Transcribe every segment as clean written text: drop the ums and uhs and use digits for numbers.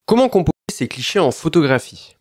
Comment composer ces clichés en photographie?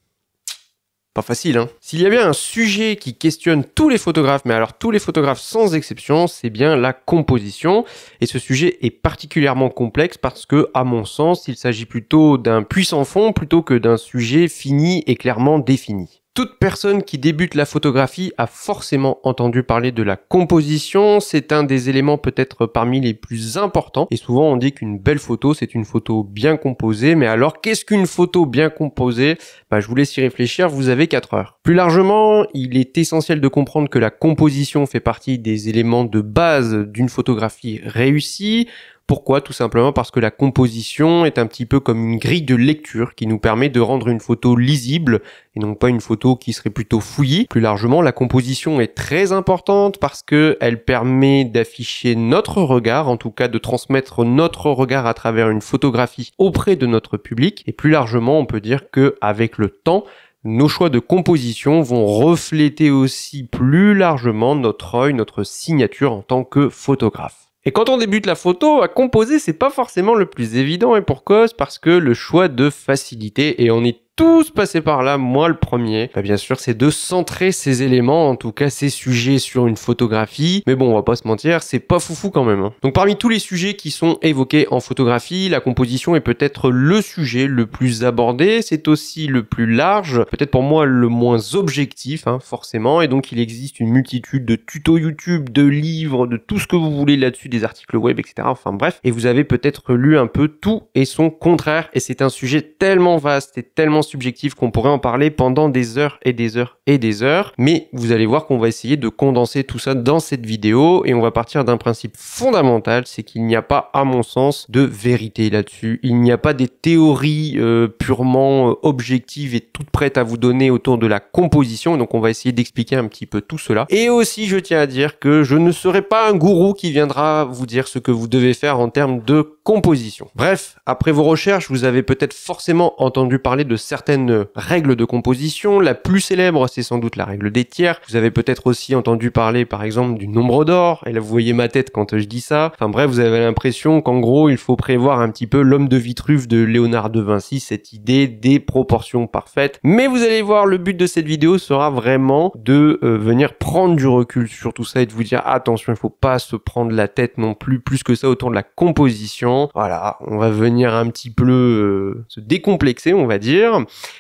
Pas facile, hein. S'il y a bien un sujet qui questionne tous les photographes, mais alors tous les photographes sans exception, c'est bien la composition. Et ce sujet est particulièrement complexe parce que, à mon sens, il s'agit plutôt d'un puissant fond plutôt que d'un sujet fini et clairement défini. Toute personne qui débute la photographie a forcément entendu parler de la composition. C'est un des éléments peut-être parmi les plus importants. Et souvent on dit qu'une belle photo, c'est une photo bien composée. Mais alors qu'est-ce qu'une photo bien composée? Je vous laisse y réfléchir, vous avez 4 heures. Plus largement, il est essentiel de comprendre que la composition fait partie des éléments de base d'une photographie réussie. Pourquoi? Tout simplement parce que la composition est un petit peu comme une grille de lecture qui nous permet de rendre une photo lisible et non pas une photo qui serait plutôt fouillie. Plus largement, la composition est très importante parce que elle permet d'afficher notre regard, en tout cas de transmettre notre regard à travers une photographie auprès de notre public. Et plus largement, on peut dire que avec le temps, nos choix de composition vont refléter aussi plus largement notre œil, notre signature en tant que photographe. Et quand on débute la photo, à composer, c'est pas forcément le plus évident, et pour cause, parce que le choix de facilité, et on est tous passés par là, moi le premier, bien sûr, c'est de centrer ces éléments, en tout cas ces sujets sur une photographie. Mais bon, on va pas se mentir, c'est pas foufou quand même, hein. Donc parmi tous les sujets qui sont évoqués en photographie, la composition est peut-être le sujet le plus abordé, c'est aussi le plus large, peut-être pour moi le moins objectif, hein, forcément, et donc il existe une multitude de tutos YouTube, de livres, de tout ce que vous voulez là-dessus, des articles web, etc. Enfin bref, et vous avez peut-être lu un peu tout et son contraire, et c'est un sujet tellement vaste et tellement subjectif qu'on pourrait en parler pendant des heures et des heures et des heures, mais vous allez voir qu'on va essayer de condenser tout ça dans cette vidéo et on va partir d'un principe fondamental, c'est qu'il n'y a pas, à mon sens, de vérité là-dessus. Il n'y a pas des théories purement objectives et toutes prêtes à vous donner autour de la composition, donc on va essayer d'expliquer un petit peu tout cela. Et aussi, je tiens à dire que je ne serai pas un gourou qui viendra vous dire ce que vous devez faire en termes de composition. Bref, après vos recherches, vous avez peut-être forcément entendu parler de certaines règles de composition. La plus célèbre, c'est sans doute la règle des tiers. Vous avez peut-être aussi entendu parler, par exemple, du nombre d'or. Et là, vous voyez ma tête quand je dis ça. Enfin bref, vous avez l'impression qu'en gros, il faut prévoir un petit peu l'homme de Vitruve de Léonard de Vinci, cette idée des proportions parfaites. Mais vous allez voir, le but de cette vidéo sera vraiment de venir prendre du recul sur tout ça et de vous dire, attention, il faut pas se prendre la tête non plus que ça autour de la composition. Voilà, on va venir un petit peu se décomplexer, on va dire.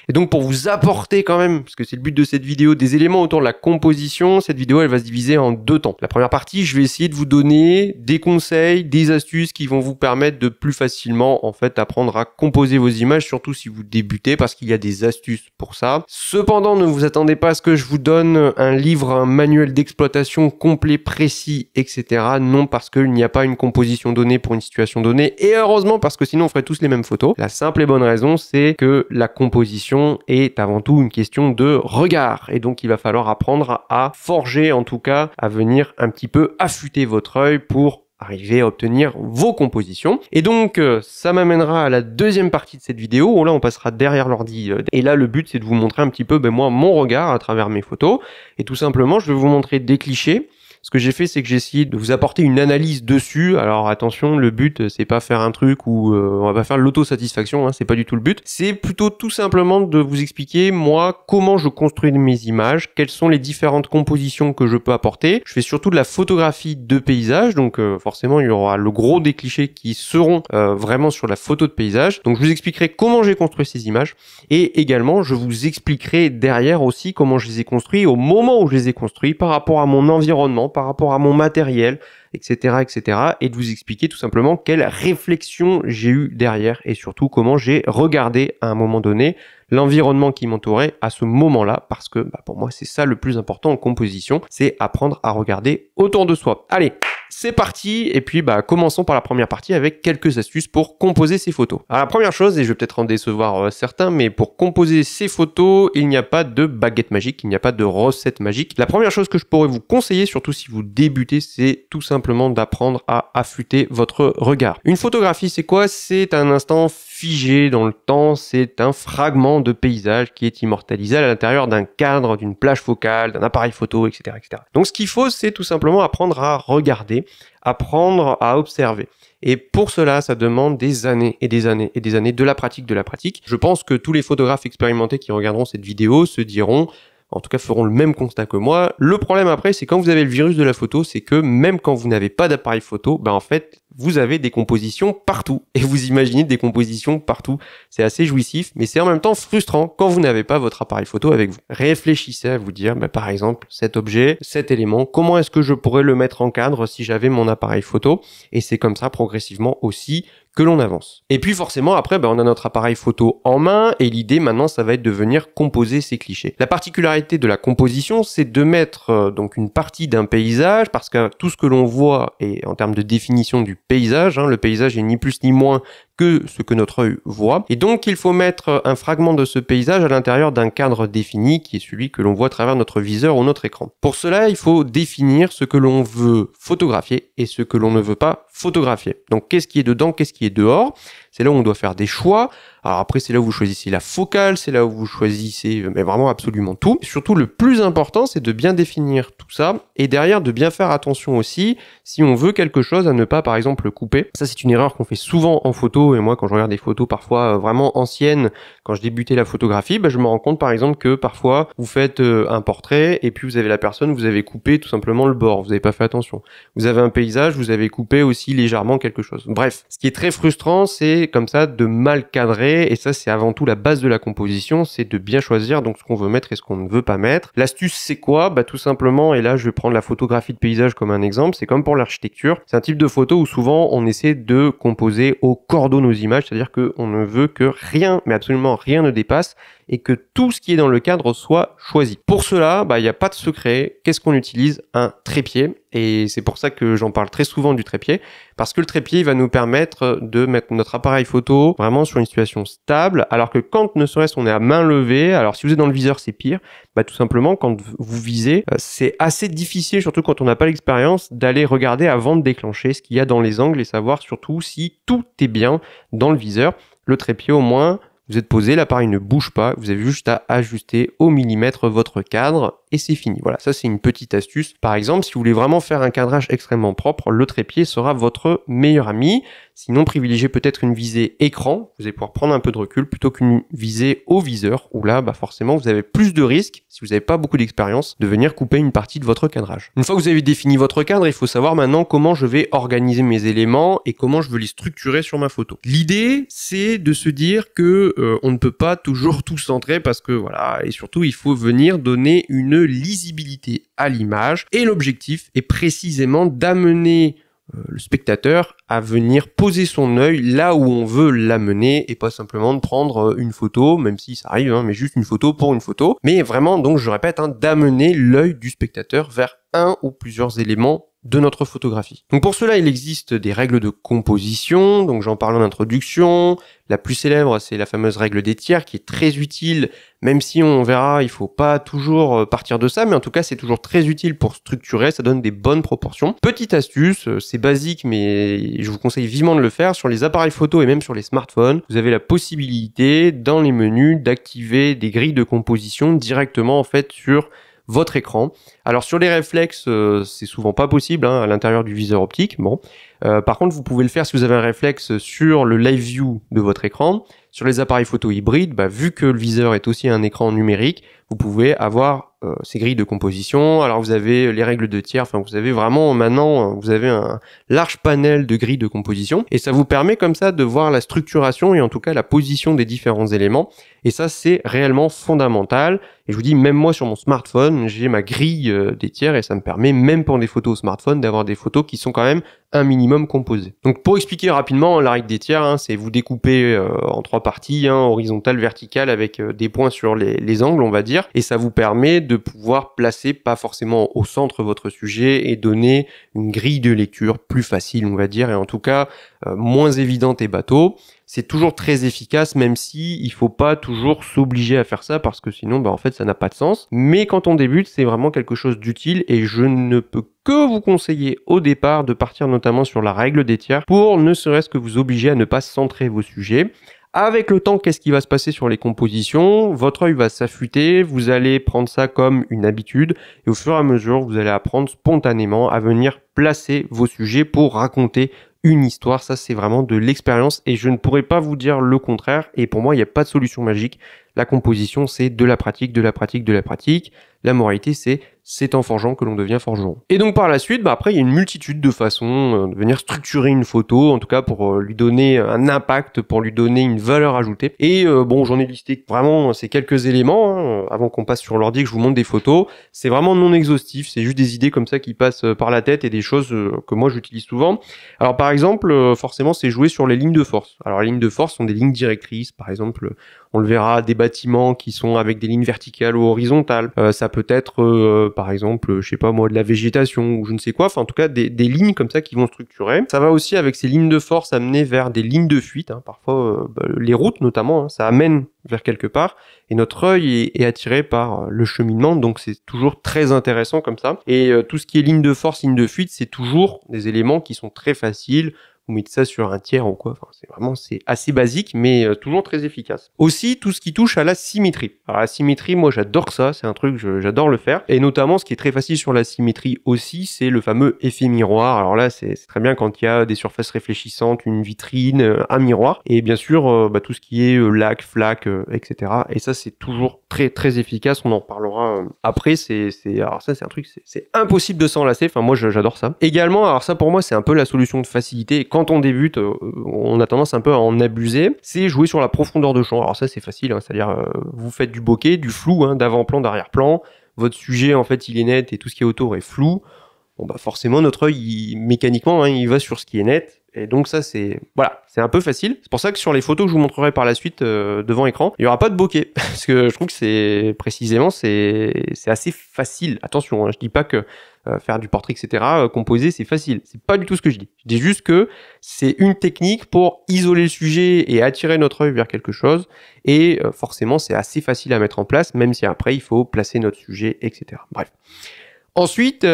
Et donc pour vous apporter quand même, parce que c'est le but de cette vidéo, des éléments autour de la composition, cette vidéo elle va se diviser en 2 temps. La première partie, je vais essayer de vous donner des conseils, des astuces qui vont vous permettre de plus facilement en fait apprendre à composer vos images, surtout si vous débutez, parce qu'il y a des astuces pour ça. Cependant, ne vous attendez pas à ce que je vous donne un livre, un manuel d'exploitation complet, précis, etc. Non, parce qu'il n'y a pas une composition donnée pour une situation donnée, et heureusement parce que sinon on ferait tous les mêmes photos. La simple et bonne raison, c'est que la composition est avant tout une question de regard, et donc il va falloir apprendre à forger, en tout cas à venir un petit peu affûter votre œil pour arriver à obtenir vos compositions. Et donc ça m'amènera à la deuxième partie de cette vidéo où là on passera derrière l'ordi et là le but c'est de vous montrer un petit peu moi mon regard à travers mes photos, et tout simplement je vais vous montrer des clichés. Ce que j'ai fait, c'est que j'ai essayé de vous apporter une analyse dessus. Alors attention, le but, c'est pas faire un truc où on va pas faire l'autosatisfaction, hein, c'est pas du tout le but. C'est plutôt tout simplement de vous expliquer, moi, comment je construis mes images, quelles sont les différentes compositions que je peux apporter. Je fais surtout de la photographie de paysage, donc forcément, il y aura le gros des clichés qui seront vraiment sur la photo de paysage. Donc je vous expliquerai comment j'ai construit ces images, et également, je vous expliquerai derrière aussi comment je les ai construits au moment où je les ai construits par rapport à mon environnement, par rapport à mon matériel, etc., etc. Et de vous expliquer tout simplement quelle réflexion j'ai eu derrière et surtout comment j'ai regardé à un moment donné l'environnement qui m'entourait à ce moment-là, parce que pour moi c'est ça le plus important en composition, c'est apprendre à regarder autour de soi. Allez, c'est parti, et puis commençons par la première partie avec quelques astuces pour composer ces photos. Alors la première chose, et je vais peut-être en décevoir certains, mais pour composer ces photos, il n'y a pas de baguette magique, il n'y a pas de recette magique. La première chose que je pourrais vous conseiller, surtout si vous débutez, c'est tout simplement d'apprendre à affûter votre regard. Une photographie, c'est quoi? C'est un instant figé dans le temps, c'est un fragment de paysage qui est immortalisé à l'intérieur d'un cadre, d'une plage focale, d'un appareil photo, etc., etc. Donc ce qu'il faut, c'est tout simplement apprendre à regarder, apprendre à observer. Et pour cela, ça demande des années et des années et des années de la pratique, de la pratique. Je pense que tous les photographes expérimentés qui regarderont cette vidéo se diront, en tout cas feront le même constat que moi. Le problème après, c'est quand vous avez le virus de la photo, c'est que même quand vous n'avez pas d'appareil photo, en fait, vous avez des compositions partout. Et vous imaginez des compositions partout. C'est assez jouissif, mais c'est en même temps frustrant quand vous n'avez pas votre appareil photo avec vous. Réfléchissez à vous dire, par exemple, cet objet, cet élément, comment est-ce que je pourrais le mettre en cadre si j'avais mon appareil photo? Et c'est comme ça, progressivement aussi, que l'on avance. Et puis forcément, après, on a notre appareil photo en main, et l'idée maintenant, ça va être de venir composer ces clichés. La particularité de la composition, c'est de mettre donc une partie d'un paysage, parce que tout ce que l'on voit, et en termes de définition du paysage, le paysage est ni plus ni moins que ce que notre œil voit. Et donc, il faut mettre un fragment de ce paysage à l'intérieur d'un cadre défini, qui est celui que l'on voit à travers notre viseur ou notre écran. Pour cela, il faut définir ce que l'on veut photographier et ce que l'on ne veut pas photographier. Donc, qu'est-ce qui est dedans, qu'est-ce qui est dehors? C'est là où on doit faire des choix. Alors après, c'est là où vous choisissez la focale, c'est là où vous choisissez vraiment absolument tout. Et surtout, le plus important, c'est de bien définir tout ça et derrière de bien faire attention aussi si on veut quelque chose à ne pas, par exemple, couper. Ça, c'est une erreur qu'on fait souvent en photo et moi, quand je regarde des photos parfois vraiment anciennes, quand je débutais la photographie, je me rends compte, par exemple, que parfois, vous faites un portrait et puis vous avez la personne, vous avez coupé tout simplement le bord, vous n'avez pas fait attention. Vous avez un paysage, vous avez coupé aussi légèrement quelque chose. Bref, ce qui est très frustrant, c'est comme ça de mal cadrer et ça c'est avant tout la base de la composition, c'est de bien choisir donc ce qu'on veut mettre et ce qu'on ne veut pas mettre. L'astuce c'est quoi? Tout simplement, et là je vais prendre la photographie de paysage comme un exemple, c'est comme pour l'architecture, c'est un type de photo où souvent on essaie de composer au cordeau nos images, c'est-à-dire qu'on ne veut que rien, mais absolument rien ne dépasse et que tout ce qui est dans le cadre soit choisi. Pour cela, il n'y a pas de secret. Qu'est-ce qu'on utilise? Un trépied. Et c'est pour ça que j'en parle très souvent du trépied, parce que le trépied va nous permettre de mettre notre appareil photo vraiment sur une situation stable, alors que quand ne serait-ce on est à main levée, alors si vous êtes dans le viseur c'est pire, tout simplement quand vous visez, c'est assez difficile, surtout quand on n'a pas l'expérience, d'aller regarder avant de déclencher ce qu'il y a dans les angles et savoir surtout si tout est bien dans le viseur. Le trépied au moins, vous êtes posé, l'appareil ne bouge pas, vous avez juste à ajuster au millimètre votre cadre et c'est fini. Voilà, ça c'est une petite astuce. Par exemple, si vous voulez vraiment faire un cadrage extrêmement propre, le trépied sera votre meilleur ami. Sinon, privilégiez peut-être une visée écran, vous allez pouvoir prendre un peu de recul plutôt qu'une visée au viseur, où là, forcément, vous avez plus de risques, si vous n'avez pas beaucoup d'expérience, de venir couper une partie de votre cadrage. Une fois que vous avez défini votre cadre, il faut savoir maintenant comment je vais organiser mes éléments et comment je veux les structurer sur ma photo. L'idée, c'est de se dire que on ne peut pas toujours tout centrer parce que voilà, et surtout, il faut venir donner une lisibilité à l'image et l'objectif est précisément d'amener le spectateur à venir poser son œil là où on veut l'amener et pas simplement de prendre une photo, même si ça arrive, mais juste une photo pour une photo. Mais vraiment, donc je répète, d'amener l'œil du spectateur vers un ou plusieurs éléments de notre photographie. Donc pour cela, il existe des règles de composition, donc j'en parle en introduction. La plus célèbre, c'est la fameuse règle des tiers qui est très utile, même si on verra, il faut pas toujours partir de ça, mais en tout cas, c'est toujours très utile pour structurer, ça donne des bonnes proportions. Petite astuce, c'est basique, mais je vous conseille vivement de le faire, sur les appareils photo et même sur les smartphones, vous avez la possibilité, dans les menus, d'activer des grilles de composition directement, en fait, sur votre écran. Alors sur les réflexes, c'est souvent pas possible à l'intérieur du viseur optique. Bon, par contre, vous pouvez le faire si vous avez un réflexe sur le live view de votre écran. Sur les appareils photo hybrides, vu que le viseur est aussi un écran numérique, vous pouvez avoir ces grilles de composition. Alors vous avez les règles de tiers, vous avez vraiment maintenant, vous avez un large panel de grilles de composition et ça vous permet comme ça de voir la structuration et en tout cas la position des différents éléments. Et ça, c'est réellement fondamental. Et je vous dis, même moi sur mon smartphone, j'ai ma grille des tiers et ça me permet, même pour des photos au smartphone, d'avoir des photos qui sont quand même un minimum composées. Donc pour expliquer rapidement, la règle des tiers, c'est vous découpez en 3 parties, horizontale, verticale, avec des points sur les angles, on va dire, et ça vous permet de pouvoir placer pas forcément au centre votre sujet et donner une grille de lecture plus facile, on va dire, et en tout cas moins évidente et bateau. C'est toujours très efficace, même si il faut pas toujours s'obliger à faire ça parce que sinon, en fait, ça n'a pas de sens. Mais quand on débute, c'est vraiment quelque chose d'utile et je ne peux que vous conseiller au départ de partir notamment sur la règle des tiers pour ne serait-ce que vous obliger à ne pas centrer vos sujets. Avec le temps, qu'est-ce qui va se passer sur les compositions? Votre œil va s'affûter, vous allez prendre ça comme une habitude et au fur et à mesure, vous allez apprendre spontanément à venir placer vos sujets pour raconter une histoire. Ça, c'est vraiment de l'expérience et je ne pourrais pas vous dire le contraire. Et pour moi, il n'y a pas de solution magique. La composition, c'est de la pratique, de la pratique, de la pratique. La moralité, c'est en forgeant que l'on devient forgeron. Et donc par la suite, après, il y a une multitude de façons de venir structurer une photo, en tout cas pour lui donner un impact, pour lui donner une valeur ajoutée. Et bon, j'en ai listé vraiment ces quelques éléments, avant qu'on passe sur l'ordi, que je vous montre des photos. C'est vraiment non exhaustif, c'est juste des idées comme ça qui passent par la tête et des choses que moi j'utilise souvent. Alors par exemple, forcément, c'est jouer sur les lignes de force. Alors les lignes de force sont des lignes directrices, par exemple, on le verra, des bâtiments qui sont avec des lignes verticales ou horizontales. Ça peut être, par exemple, je sais pas moi, de la végétation ou je ne sais quoi. Enfin, en tout cas, des lignes comme ça qui vont structurer. Ça va aussi avec ces lignes de force amener vers des lignes de fuite. Parfois, les routes notamment, ça amène vers quelque part. Et notre œil est attiré par le cheminement. Donc, c'est toujours très intéressant comme ça. Et tout ce qui est ligne de force, ligne de fuite, c'est toujours des éléments qui sont très faciles. Vous mettez ça sur un tiers ou quoi, enfin, c'est assez basique, mais toujours très efficace. Aussi, tout ce qui touche à la symétrie. Alors la symétrie, moi j'adore ça, c'est un truc, j'adore le faire. Et notamment, ce qui est très facile sur la symétrie aussi, c'est le fameux effet miroir. Alors là, c'est très bien quand il y a des surfaces réfléchissantes, une vitrine, un miroir. Et bien sûr, tout ce qui est lac, flac, etc. Et ça, c'est toujours très très efficace, on en reparlera après. Alors ça, c'est un truc, c'est impossible de s'en lasser. Enfin, moi, j'adore ça. Également, alors ça pour moi, c'est un peu la solution de facilité. Quand on débute, on a tendance un peu à en abuser, c'est jouer sur la profondeur de champ. Alors ça, c'est facile, c'est-à-dire vous faites du bokeh, du flou, d'avant-plan, d'arrière-plan, votre sujet, en fait, il est net et tout ce qui est autour est flou. Bon, bah forcément, notre œil, mécaniquement, il va sur ce qui est net. Et donc ça, c'est un peu facile. C'est pour ça que sur les photos que je vous montrerai par la suite devant écran, il n'y aura pas de bokeh. Parce que je trouve que c'est assez facile. Attention, je dis pas que faire du portrait, etc., composer, c'est facile. C'est pas du tout ce que je dis. Je dis juste que c'est une technique pour isoler le sujet et attirer notre œil vers quelque chose. Et forcément, c'est assez facile à mettre en place, même si après, il faut placer notre sujet, etc. Bref. Ensuite,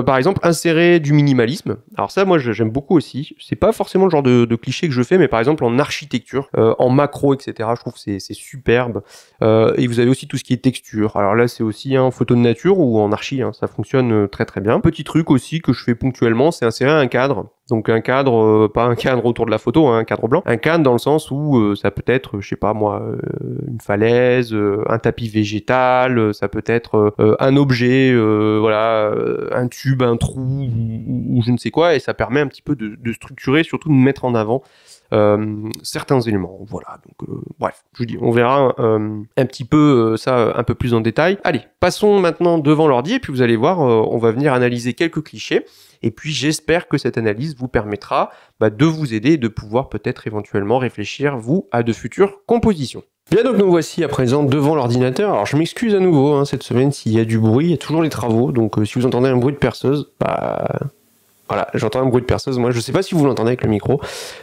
par exemple, insérer du minimalisme. Alors ça, moi, j'aime beaucoup aussi. C'est pas forcément le genre de cliché que je fais, mais par exemple en architecture, en macro, etc. Je trouve que c'est superbe. Et vous avez aussi tout ce qui est texture. Alors là, c'est aussi en photo de nature ou en archi, ça fonctionne très très bien. Petit truc aussi que je fais ponctuellement, c'est insérer un cadre. Donc un cadre, pas un cadre autour de la photo, un cadre blanc. Un cadre dans le sens où ça peut être, je sais pas moi, une falaise, un tapis végétal, ça peut être un objet, un tube, un trou ou je ne sais quoi, et ça permet un petit peu de structurer, surtout de mettre en avant certains éléments. Voilà, donc bref, je vous dis, on verra un petit peu ça un peu plus en détail. Allez, passons maintenant devant l'ordi et puis vous allez voir, on va venir analyser quelques clichés. Et puis j'espère que cette analyse vous permettra de vous aider et de pouvoir peut-être éventuellement réfléchir, vous, à de futures compositions. Bien, donc nous voici à présent devant l'ordinateur. Alors je m'excuse à nouveau cette semaine s'il y a du bruit, il y a toujours les travaux, donc si vous entendez un bruit de perceuse, voilà, j'entends un bruit de perceuse, moi je sais pas si vous l'entendez avec le micro,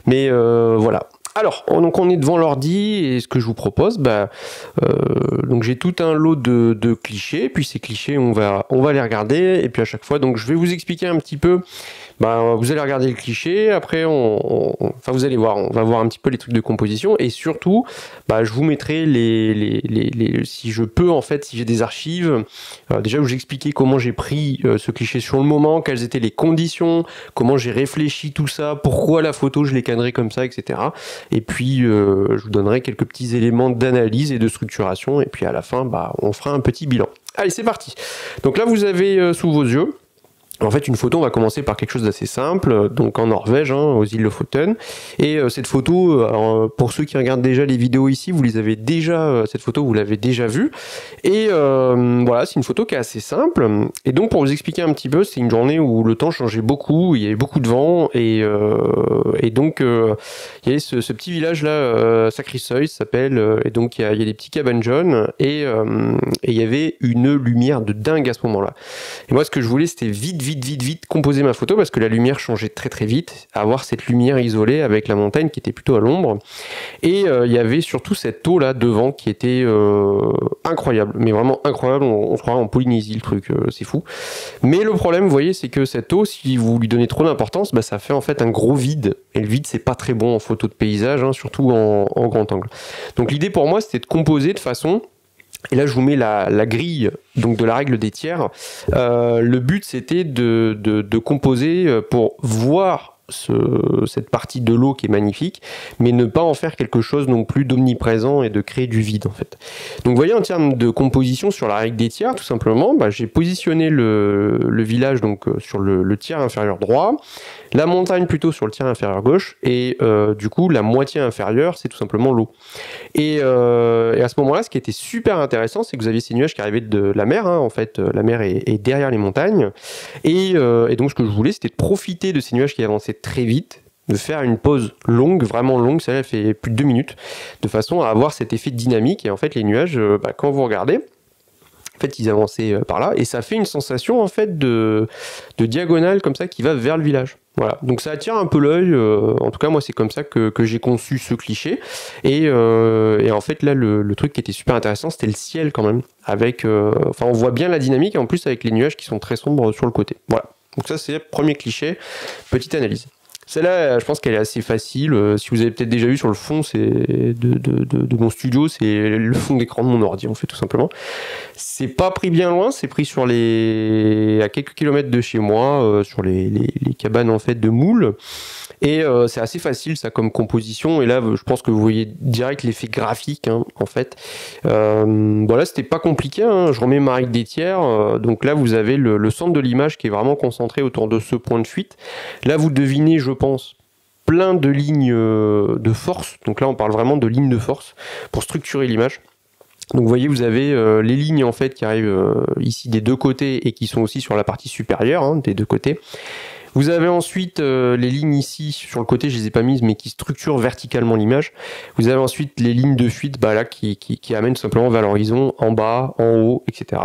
mais voilà. Alors, donc on est devant l'ordi et ce que je vous propose, donc j'ai tout un lot de clichés, puis ces clichés on va les regarder et puis à chaque fois, donc je vais vous expliquer un petit peu. Vous allez regarder le cliché, après vous allez voir, on va voir un petit peu les trucs de composition et surtout, je vous mettrai si je peux en fait, si j'ai des archives, déjà où j'expliquais comment j'ai pris ce cliché sur le moment, quelles étaient les conditions, comment j'ai réfléchi tout ça, pourquoi la photo je l'ai cadrée comme ça, etc. Et puis je vous donnerai quelques petits éléments d'analyse et de structuration et puis à la fin, on fera un petit bilan. Allez, c'est parti. Donc là, vous avez sous vos yeux. En fait, une photo, on va commencer par quelque chose d'assez simple, donc en Norvège, aux îles Lofoten. Et cette photo, alors, pour ceux qui regardent déjà les vidéos ici, vous les avez déjà, cette photo, vous l'avez déjà vue. Et voilà, c'est une photo qui est assez simple. Et donc, pour vous expliquer un petit peu, c'est une journée où le temps changeait beaucoup, il y avait beaucoup de vent, et donc, il y avait ce petit village-là, Sakrisøy, ça s'appelle, et donc il y a des petits cabanes jaunes, et il y avait une lumière de dingue à ce moment-là. Et moi, ce que je voulais, c'était vite composer ma photo parce que la lumière changeait très très vite, avoir cette lumière isolée avec la montagne qui était plutôt à l'ombre et il y avait surtout cette eau là devant qui était incroyable, mais vraiment incroyable, on se croirait en Polynésie le truc, c'est fou. Mais le problème, vous voyez, c'est que cette eau, si vous lui donnez trop d'importance, ça fait en fait un gros vide et le vide c'est pas très bon en photo de paysage, surtout en grand angle. Donc l'idée pour moi c'était de composer de façon. Et là, je vous mets la grille donc de la règle des tiers. Le but, c'était de composer pour voir cette partie de l'eau qui est magnifique, mais ne pas en faire quelque chose non plus d'omniprésent et de créer du vide en fait. Donc vous voyez, en termes de composition sur la règle des tiers, tout simplement, j'ai positionné le village donc sur le tiers inférieur droit, la montagne plutôt sur le tiers inférieur gauche, et du coup la moitié inférieure c'est tout simplement l'eau. Et à ce moment-là, ce qui était super intéressant, c'est que vous aviez ces nuages qui arrivaient de la mer, hein, en fait, la mer est derrière les montagnes, et donc ce que je voulais, c'était de profiter de ces nuages qui avançaient très vite, de faire une pause longue, vraiment longue, ça elle fait plus de 2 minutes, de façon à avoir cet effet dynamique. Et en fait, les nuages, quand vous regardez, en fait, ils avançaient par là, et ça fait une sensation en fait de diagonale comme ça qui va vers le village. Voilà, donc ça attire un peu l'œil. En tout cas, moi, c'est comme ça que j'ai conçu ce cliché. Et en fait, là, le truc qui était super intéressant, c'était le ciel quand même. Avec, on voit bien la dynamique, et en plus avec les nuages qui sont très sombres sur le côté. Voilà. Donc ça, c'est le premier cliché. Petite analyse. Celle-là, je pense qu'elle est assez facile. Si vous avez peut-être déjà vu sur le fond de mon studio, c'est le fond d'écran de mon ordi, en fait, tout simplement. C'est pas pris bien loin, c'est pris sur à quelques kilomètres de chez moi, sur les cabanes en fait de moules. Et c'est assez facile ça comme composition. Et là, je pense que vous voyez direct l'effet graphique, hein, en fait. Voilà, c'était pas compliqué. Hein. Je remets ma règle des tiers. Donc là, vous avez le centre de l'image qui est vraiment concentré autour de ce point de fuite. Là, vous devinez, je pense, plein de lignes de force. Donc là, on parle vraiment de lignes de force pour structurer l'image. Donc vous voyez, vous avez les lignes en fait qui arrivent ici des deux côtés et qui sont aussi sur la partie supérieure, hein, des deux côtés. Vous avez ensuite les lignes ici sur le côté, je les ai pas mises, mais qui structurent verticalement l'image. Vous avez ensuite les lignes de fuite là, qui amènent tout simplement vers l'horizon, en bas, en haut, etc.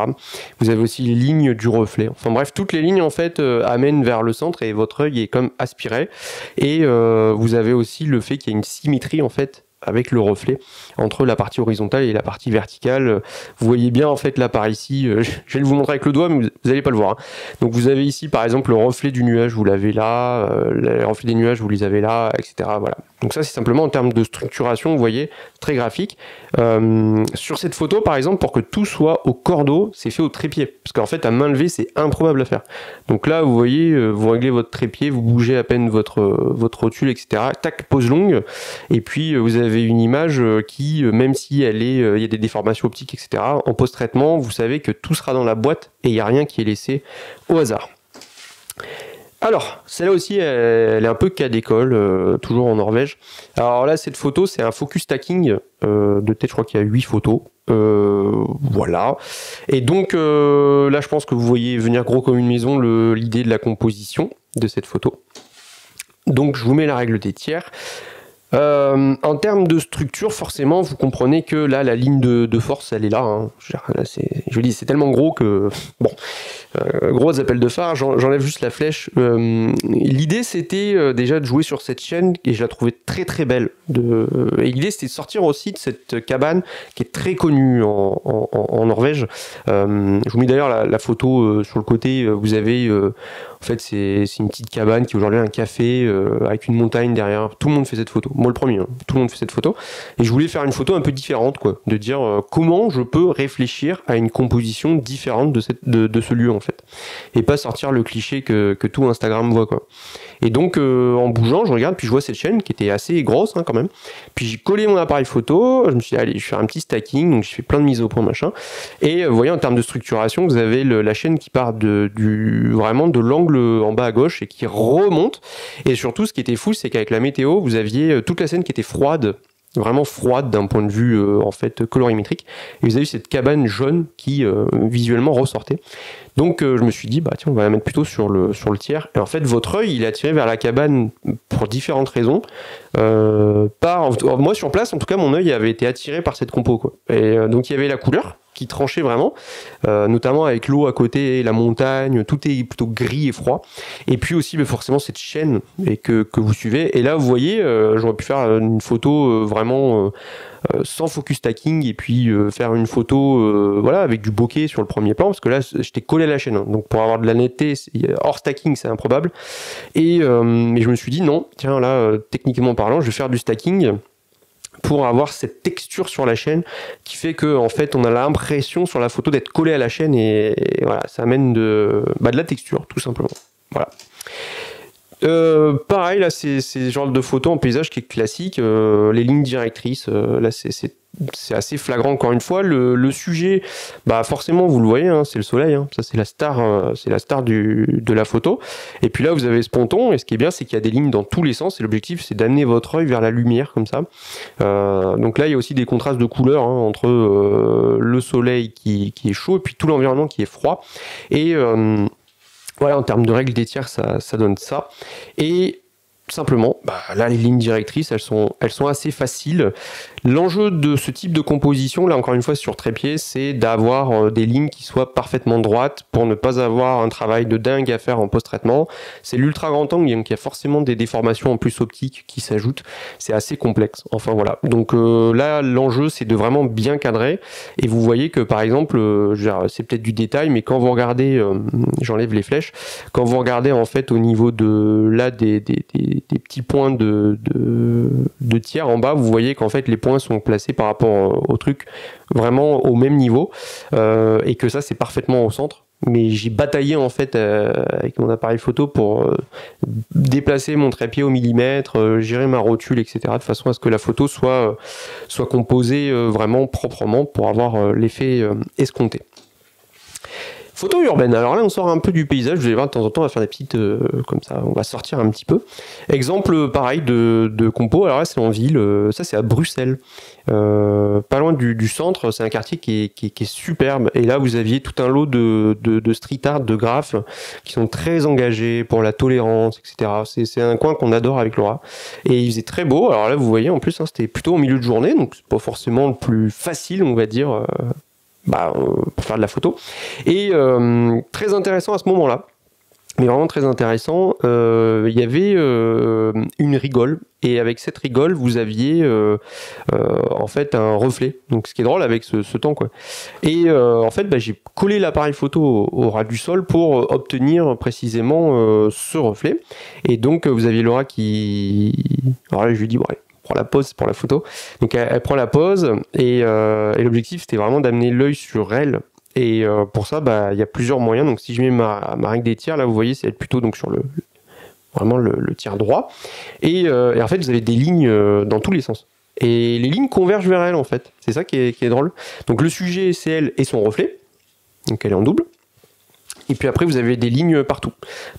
Vous avez aussi les lignes du reflet. Enfin bref, toutes les lignes en fait amènent vers le centre et votre œil est comme aspiré. Et vous avez aussi le fait qu'il y a une symétrie en fait avec le reflet entre la partie horizontale et la partie verticale. Vous voyez bien en fait là par ici, je vais vous montrer avec le doigt, mais vous n'allez pas le voir. Hein. Donc vous avez ici par exemple le reflet du nuage, vous l'avez là, les reflets des nuages, vous les avez là, etc. Voilà. Donc ça c'est simplement en termes de structuration, vous voyez, très graphique. Sur cette photo par exemple, pour que tout soit au cordeau, c'est fait au trépied. Parce qu'en fait à main levée c'est improbable à faire. Donc là vous voyez, vous réglez votre trépied, vous bougez à peine votre rotule, etc. Tac, pose longue, et puis vous avez une image qui, même si il y a des déformations optiques, etc., en post-traitement, vous savez que tout sera dans la boîte et il n'y a rien qui est laissé au hasard. Alors, celle-là aussi, elle est un peu cas d'école, toujours en Norvège. Alors là, cette photo, c'est un focus stacking de tête, je crois qu'il y a 8 photos. Voilà. Et donc, là, je pense que vous voyez venir gros comme une maison l'idée de la composition de cette photo. Donc, je vous mets la règle des tiers. En termes de structure, forcément, vous comprenez que là, la ligne de force, elle est là. Hein. Je dis, c'est tellement gros que... Bon, gros appel de phare, j'enlève juste la flèche. L'idée, c'était déjà de jouer sur cette chaîne, et je la trouvais très très belle. Et l'idée, c'était de sortir aussi de cette cabane, qui est très connue en Norvège. Je vous mets d'ailleurs la photo sur le côté, vous avez... en fait, c'est une petite cabane qui est aujourd'hui un café avec une montagne derrière. Tout le monde fait cette photo. Moi, le premier. Hein. Tout le monde fait cette photo. Et je voulais faire une photo un peu différente, quoi. De dire comment je peux réfléchir à une composition différente de ce lieu, en fait. Et pas sortir le cliché que tout Instagram voit, quoi. Et donc, en bougeant, je regarde, puis je vois cette chaîne qui était assez grosse, hein, quand même. Puis j'ai collé mon appareil photo. Je me suis dit, allez, je vais faire un petit stacking. Donc, j'ai fait plein de mises au point, machin. Et vous voyez, en termes de structuration, vous avez la chaîne qui part vraiment de l'angle en bas à gauche et qui remonte. Et surtout, ce qui était fou, c'est qu'avec la météo, vous aviez toute la scène qui était froide, vraiment froide d'un point de vue en fait colorimétrique. Et vous avez cette cabane jaune qui visuellement ressortait. Donc je me suis dit, bah tiens, on va la mettre plutôt sur le tiers. Et en fait, votre œil, il est attiré vers la cabane pour différentes raisons. Moi, sur place, en tout cas, mon œil avait été attiré par cette compo, quoi. Et donc il y avait la couleur qui tranchait vraiment, notamment avec l'eau à côté, la montagne, tout est plutôt gris et froid. Et puis aussi, forcément, cette chaîne que vous suivez. Et là, vous voyez, j'aurais pu faire une photo vraiment sans focus stacking et puis faire une photo voilà, avec du bokeh sur le premier plan, parce que là, j'étais collé à la chaîne. Hein. Donc pour avoir de la netteté, hors stacking, c'est improbable. Mais je me suis dit, non, tiens, là, techniquement parlant, je vais faire du stacking pour avoir cette texture sur la chaîne qui fait que en fait on a l'impression sur la photo d'être collé à la chaîne et voilà, ça amène de la texture tout simplement. Voilà. Pareil, là, c'est le genre de photo en paysage qui est classique. Les lignes directrices, là, c'est assez flagrant encore une fois. Le sujet, bah forcément, vous le voyez, hein, c'est le soleil. Hein. Ça, c'est la star de la photo. Et puis là, vous avez ce ponton. Et ce qui est bien, c'est qu'il y a des lignes dans tous les sens. Et l'objectif, c'est d'amener votre œil vers la lumière, comme ça. Donc là, il y a aussi des contrastes de couleurs hein, entre le soleil qui est chaud et puis tout l'environnement qui est froid. Et voilà, en termes de règles des tiers, ça donne ça. Et simplement, bah, là, les lignes directrices, elles sont assez faciles. L'enjeu de ce type de composition, là encore une fois sur trépied, c'est d'avoir des lignes qui soient parfaitement droites pour ne pas avoir un travail de dingue à faire en post-traitement. C'est l'ultra grand angle, donc il y a forcément des déformations en plus optiques qui s'ajoutent. C'est assez complexe. Enfin voilà. Donc là, l'enjeu, c'est de vraiment bien cadrer. Et vous voyez que par exemple, c'est peut-être du détail, mais quand vous regardez, j'enlève les flèches, quand vous regardez en fait au niveau de là des petits points de tiers en bas, vous voyez qu'en fait les points sont placés par rapport au truc vraiment au même niveau et que ça c'est parfaitement au centre. Mais j'ai bataillé en fait avec mon appareil photo pour déplacer mon trépied au millimètre, gérer ma rotule, etc. de façon à ce que la photo soit composée vraiment proprement pour avoir l'effet escompté. Photo urbaine, alors là on sort un peu du paysage, vous allez voir de temps en temps on va faire des petites comme ça, on va sortir un petit peu. Exemple pareil de compo, alors là c'est en ville, ça c'est à Bruxelles, pas loin du centre, c'est un quartier qui est superbe, et là vous aviez tout un lot de street art, de graphes, qui sont très engagés pour la tolérance, etc. C'est un coin qu'on adore avec Laura, et il faisait très beau, alors là vous voyez en plus hein, c'était plutôt au milieu de journée, donc c'est pas forcément le plus facile on va dire, pour faire de la photo. Et très intéressant à ce moment-là, mais vraiment très intéressant, il y avait une rigole, et avec cette rigole, vous aviez en fait un reflet. Donc ce qui est drôle avec ce temps, quoi. Et en fait, j'ai collé l'appareil photo au ras du sol pour obtenir précisément ce reflet. Et donc vous aviez Laura qui... Alors là, je lui dis, ouais, la pose pour la photo. Donc elle prend la pose et l'objectif c'était vraiment d'amener l'œil sur elle. Et pour ça, il y a plusieurs moyens. Donc si je mets ma règle des tiers, là vous voyez, c'est plutôt donc sur vraiment le tiers droit. Et en fait, vous avez des lignes dans tous les sens. Et les lignes convergent vers elle en fait. C'est ça qui est drôle. Donc le sujet c'est elle et son reflet. Donc elle est en double. Et puis après, vous avez des lignes partout.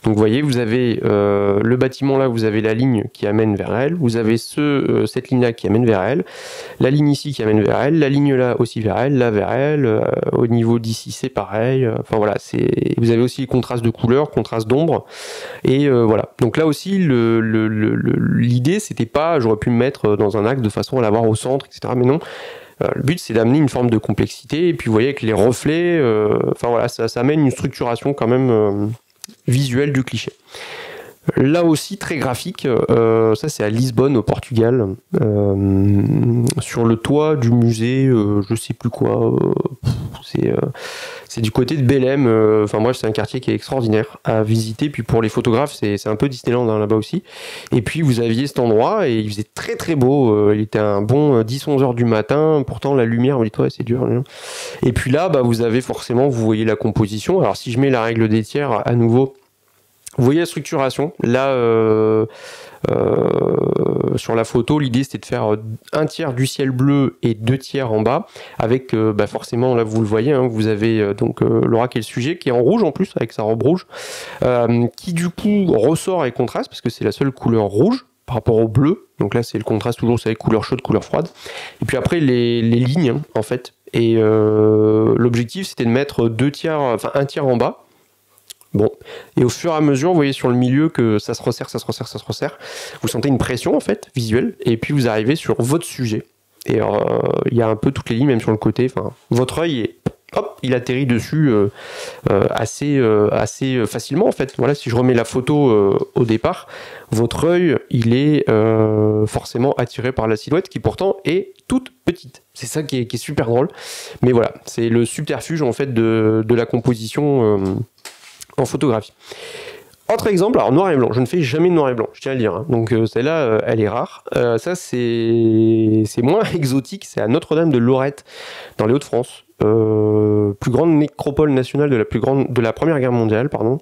Donc vous voyez, vous avez le bâtiment là, vous avez la ligne qui amène vers elle. Vous avez cette ligne là qui amène vers elle. La ligne ici qui amène vers elle. La ligne là aussi vers elle. Là vers elle. Au niveau d'ici, c'est pareil. Enfin voilà, vous avez aussi les contrastes de couleurs, contrastes d'ombre. Et voilà. Donc là aussi, l'idée, c'était pas, j'aurais pu me mettre dans un axe de façon à l'avoir au centre, etc. Mais non. Le but c'est d'amener une forme de complexité et puis vous voyez avec les reflets, enfin voilà, ça amène une structuration quand même visuelle du cliché. Là aussi très graphique, ça c'est à Lisbonne au Portugal, sur le toit du musée, je sais plus quoi, c'est du côté de Belém, enfin bref c'est un quartier qui est extraordinaire à visiter, puis pour les photographes c'est un peu Disneyland hein, là-bas aussi, et puis vous aviez cet endroit et il faisait très très beau, il était un bon 10-11 heures du matin, pourtant la lumière, vous dites ouais c'est dur, et puis là vous avez forcément, vous voyez la composition, alors si je mets la règle des tiers à nouveau, vous voyez la structuration, là sur la photo, l'idée c'était de faire un tiers du ciel bleu et 2 tiers en bas, avec forcément, là vous le voyez, hein, vous avez donc Laura qui est le sujet, qui est en rouge en plus, avec sa robe rouge, qui du coup ressort et contraste, parce que c'est la seule couleur rouge par rapport au bleu, donc là c'est le contraste toujours, c'est avec couleur chaude, couleur froide, et puis après les lignes hein, en fait, et l'objectif c'était de mettre un tiers en bas. Bon, et au fur et à mesure, vous voyez sur le milieu que ça se resserre, ça se resserre, ça se resserre. Vous sentez une pression en fait, visuelle, et puis vous arrivez sur votre sujet. Et il y a un peu toutes les lignes, même sur le côté. Enfin, votre œil, hop, il atterrit dessus assez facilement en fait. Voilà, si je remets la photo au départ, votre œil, il est forcément attiré par la silhouette, qui pourtant est toute petite. C'est ça qui est super drôle. Mais voilà, c'est le subterfuge en fait de la composition. En photographie. Autre exemple, alors noir et blanc, je ne fais jamais de noir et blanc, je tiens à le dire, hein. Donc celle-là, elle est rare. Ça, c'est moins exotique, c'est à Notre-Dame de Lorette, dans les Hauts-de-France. Plus grande nécropole nationale de la Première Guerre mondiale, pardon.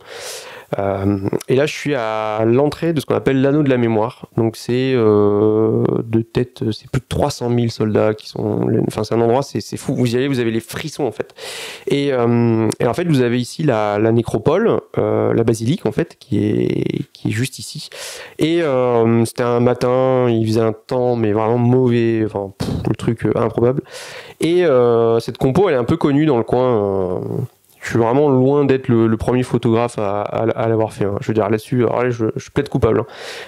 Et là, je suis à l'entrée de ce qu'on appelle l'anneau de la mémoire. Donc c'est de tête, c'est plus de 300 000 soldats qui sont... Enfin, c'est un endroit, c'est fou. Vous y allez, vous avez les frissons en fait. Et en fait, vous avez ici la nécropole, la basilique en fait, qui est juste ici. Et c'était un matin, il faisait un temps, mais vraiment mauvais, enfin, le truc improbable. Et cette compo, elle est un peu connue dans le coin. Je suis vraiment loin d'être le premier photographe à l'avoir fait. Hein. Je veux dire, là-dessus, alors là, je plaide coupable. Hein.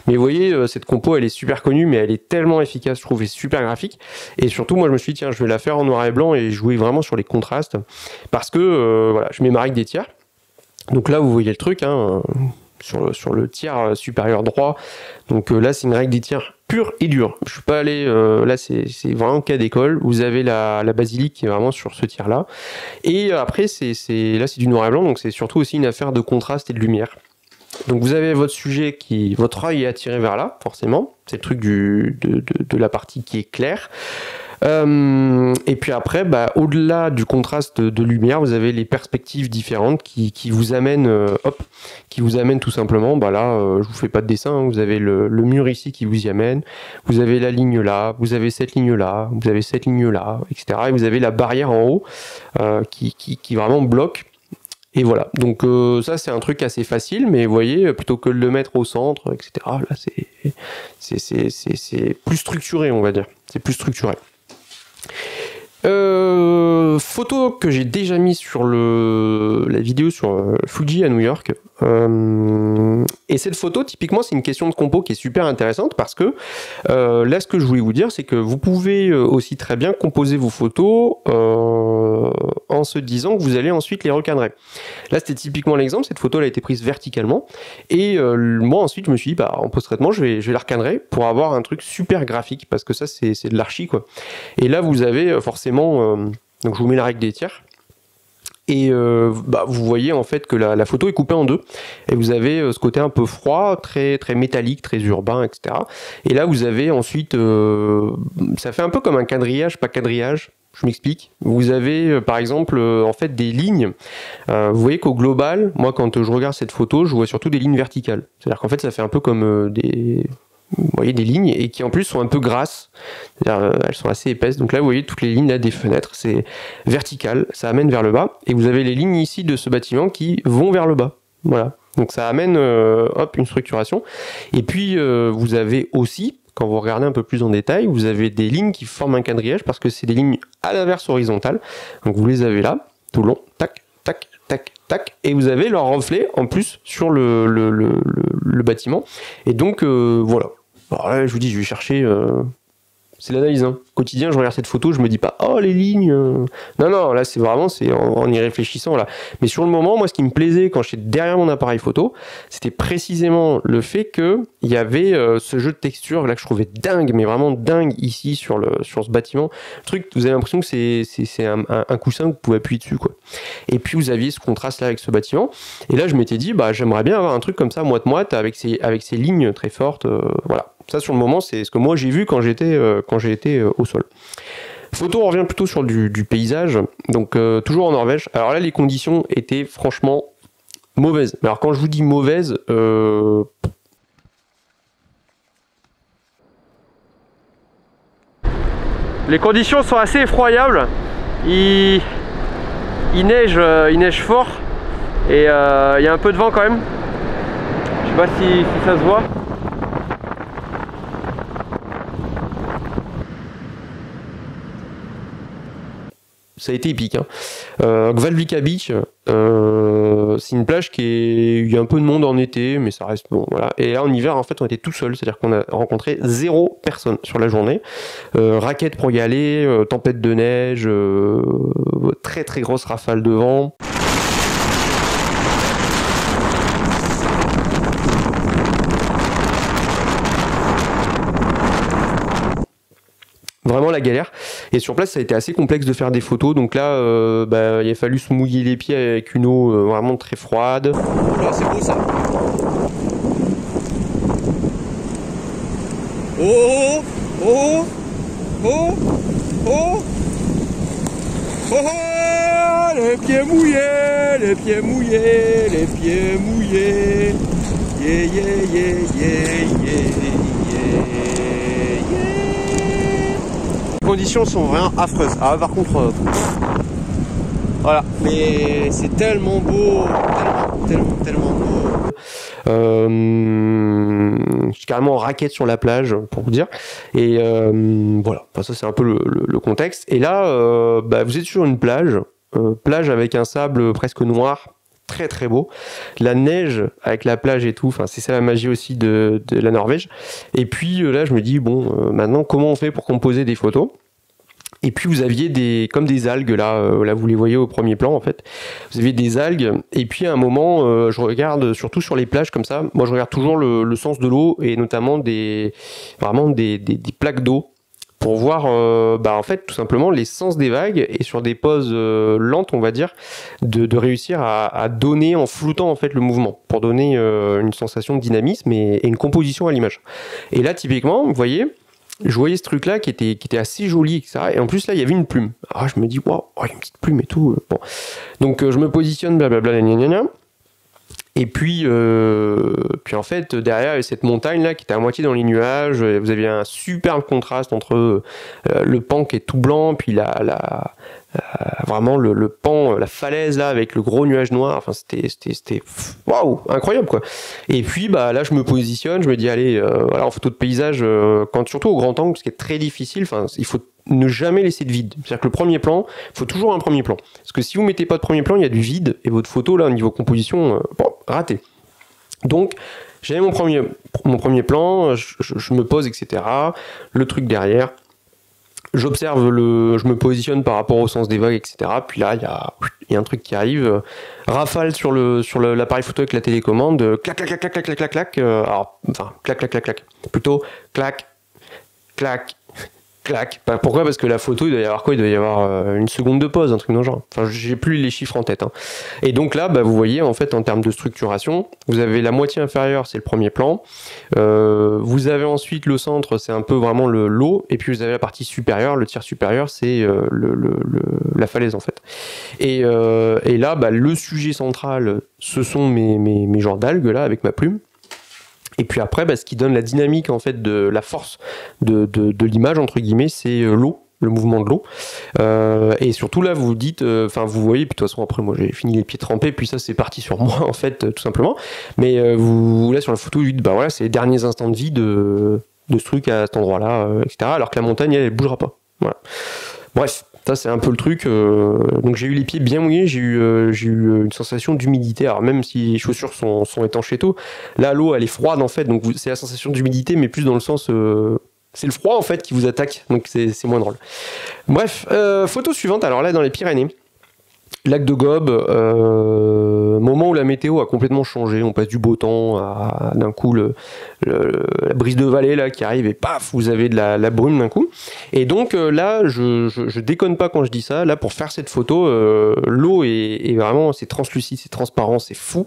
Mais vous voyez, cette compo, elle est super connue, mais elle est tellement efficace, je trouve, et super graphique. Et surtout, moi, je me suis dit, tiens, je vais la faire en noir et blanc et jouer vraiment sur les contrastes. Parce que, voilà, je mets ma règle des tiers. Donc là, vous voyez le truc, hein, sur le tiers supérieur droit. Donc là, c'est une règle des tiers pure et dure. Je suis pas allé... là, c'est vraiment cas d'école. Vous avez la basilique qui est vraiment sur ce tiers-là. Et après, là, c'est du noir et blanc, donc c'est surtout aussi une affaire de contraste et de lumière. Donc vous avez votre sujet votre œil est attiré vers là, forcément. C'est le truc de la partie qui est claire. Et puis après, au-delà du contraste de lumière, vous avez les perspectives différentes qui vous amènent, qui vous amènent tout simplement. Là, je vous fais pas de dessin. Hein, vous avez le mur ici qui vous y amène. Vous avez la ligne là. Vous avez cette ligne là. Vous avez cette ligne là, etc. Et vous avez la barrière en haut qui vraiment bloque. Et voilà. Donc ça, c'est un truc assez facile, mais vous voyez, plutôt que de le mettre au centre, etc. Là, c'est plus structuré, on va dire. C'est plus structuré. Photo que j'ai déjà mis sur la vidéo sur Fuji à New York. Et cette photo, typiquement, c'est une question de compo qui est super intéressante parce que là, ce que je voulais vous dire, c'est que vous pouvez aussi très bien composer vos photos en se disant que vous allez ensuite les recadrer. Là, c'était typiquement l'exemple. Cette photo, elle a été prise verticalement. Et moi, ensuite, je me suis dit, en post-traitement, je vais la recadrer pour avoir un truc super graphique parce que ça, c'est de l'archi, quoi. Et là, vous avez forcément... donc, je vous mets la règle des tiers. Et vous voyez en fait que la photo est coupée en deux. Et vous avez ce côté un peu froid, très, très métallique, très urbain, etc. Et là, vous avez ensuite... ça fait un peu comme un quadrillage, pas quadrillage. Je m'explique. Vous avez, par exemple, en fait, des lignes. Vous voyez qu'au global, moi, quand je regarde cette photo, je vois surtout des lignes verticales. C'est-à-dire qu'en fait, ça fait un peu comme vous voyez des lignes et qui en plus sont un peu grasses, c'est-à-dire elles sont assez épaisses. Donc là vous voyez toutes les lignes là des fenêtres, c'est vertical, ça amène vers le bas. Et vous avez les lignes ici de ce bâtiment qui vont vers le bas. Voilà. Donc ça amène une structuration. Et puis vous avez aussi, quand vous regardez un peu plus en détail, vous avez des lignes qui forment un quadrillage parce que c'est des lignes à l'inverse horizontales. Donc vous les avez là, tout le long, tac, tac, tac, tac, et vous avez leur reflet en plus sur le bâtiment. Et donc voilà. Alors là, je vous dis, je vais chercher... c'est l'analyse. Hein. Quotidien, je regarde cette photo, je me dis pas « Oh, les lignes !» Non, là, c'est vraiment en y réfléchissant. Là. Mais sur le moment, moi, ce qui me plaisait quand j'étais derrière mon appareil photo, c'était précisément le fait qu'il y avait ce jeu de texture là que je trouvais dingue, mais vraiment dingue ici sur ce bâtiment. Le truc, vous avez l'impression que c'est un coussin que vous pouvez appuyer dessus, quoi. Et puis, vous aviez ce contraste-là avec ce bâtiment. Et là, je m'étais dit, j'aimerais bien avoir un truc comme ça, moite-moite, avec ces lignes très fortes. Voilà. Ça, sur le moment, c'est ce que moi j'ai vu quand j'ai été au sol. Photo, on revient plutôt sur du paysage, donc toujours en Norvège. Alors là, les conditions étaient franchement mauvaises. Alors quand je vous dis mauvaises, les conditions sont assez effroyables. Il neige fort et il y a un peu de vent quand même. Je sais pas si ça se voit. Ça a été épique. Hein. Kvalvika Beach, c'est une plage il y a un peu de monde en été, mais ça reste bon. Voilà. Et là en hiver, en fait, on était tout seul, c'est-à-dire qu'on a rencontré 0 personne sur la journée. Raquettes pour y aller, tempête de neige, très très grosse rafale de vent. Vraiment la galère. Et sur place, ça a été assez complexe de faire des photos. Donc là, il a fallu se mouiller les pieds avec une eau vraiment très froide. Oh là, c'est beau ça. Oh, oh, oh, oh, oh, oh, les pieds mouillés. les pieds mouillés, les pieds mouillés. Yeah, yeah, yeah, yeah, yeah, yeah. Les conditions sont vraiment affreuses. Ah, par contre, voilà, mais c'est tellement beau, tellement beau. Je suis carrément en raquette sur la plage, pour vous dire. Et voilà, enfin, ça c'est un peu le contexte. Et là, vous êtes sur une plage, plage avec un sable presque noir, très beau. La neige avec la plage et tout, enfin c'est ça la magie aussi de la Norvège. Et puis là, je me dis, bon, maintenant comment on fait pour composer des photos? Et puis vous aviez comme des algues là, là vous les voyez au premier plan en fait. Vous aviez des algues et puis à un moment je regarde surtout sur les plages comme ça. Moi je regarde toujours le sens de l'eau et notamment vraiment des plaques d'eau pour voir en fait tout simplement les sens des vagues et sur des poses lentes on va dire de réussir à donner en floutant en fait le mouvement pour donner une sensation de dynamisme et une composition à l'image. Et là typiquement vous voyez. Je voyais ce truc-là qui était assez joli, etc. Et en plus, là, il y avait une plume. Alors, je me dis, waouh, il y a une petite plume et tout. Bon. Donc, je me positionne, blablabla, gna gna gna. Et puis en fait, derrière, il y avait cette montagne-là qui était à moitié dans les nuages. Vous aviez un superbe contraste entre le pan qui est tout blanc, puis vraiment le pan, la falaise là avec le gros nuage noir. Enfin, c'était waouh, incroyable quoi. Et puis là, je me positionne, je me dis allez, voilà, en photo de paysage, surtout au grand angle, ce qui est très difficile. Enfin, il faut ne jamais laisser de vide. C'est-à-dire que le premier plan, il faut toujours un premier plan. Parce que si vous mettez pas de premier plan, il y a du vide et votre photo là, au niveau composition, raté. Donc, j'avais mon premier plan, je me pose, etc. Le truc derrière. J'observe je me positionne par rapport au sens des vagues, etc. Puis là, il y a un truc qui arrive. Rafale sur l'appareil photo avec la télécommande. Clac, clac, clac, clac, clac, clac, clac. Enfin, clac, clac, clac, clac. Plutôt, clac, clac, clac. Pourquoi? Parce que la photo, il doit y avoir quoi? Il doit y avoir une seconde de pause, un truc dans le genre. Enfin, j'ai plus les chiffres en tête. Hein. Et donc là, vous voyez, en fait, en termes de structuration, vous avez la moitié inférieure, c'est le premier plan. Vous avez ensuite le centre, c'est un peu vraiment l'eau. Et puis vous avez la partie supérieure, le tiers supérieur, c'est la falaise, en fait. Et là, le sujet central, ce sont mes genres d'algues, là, avec ma plume. Et puis après, ce qui donne la dynamique, en fait, de la force de l'image, entre guillemets, c'est l'eau, le mouvement de l'eau. Et surtout là, vous vous dites, vous voyez, puis de toute façon, après, moi, j'ai fini les pieds trempés, puis ça, c'est parti sur moi, en fait, tout simplement. Mais vous, là, sur la photo, vous dites, voilà, c'est les derniers instants de vie de ce truc à cet endroit-là, etc. Alors que la montagne, elle bougera pas. Voilà. Bref. Ça, c'est un peu le truc. Donc, j'ai eu les pieds bien mouillés, j'ai eu une sensation d'humidité. Alors, même si les chaussures sont étanches et tout, là, l'eau, elle est froide, en fait. Donc, c'est la sensation d'humidité, mais plus dans le sens... c'est le froid, en fait, qui vous attaque. Donc, c'est moins drôle. Bref, photo suivante. Alors là, dans les Pyrénées. Lac de Gob, moment où la météo a complètement changé, on passe du beau temps à d'un coup la brise de vallée là qui arrive et paf, vous avez de la brume d'un coup. Et donc là, je déconne pas quand je dis ça. Là, pour faire cette photo, l'eau est vraiment, c'est translucide, c'est transparent, c'est fou.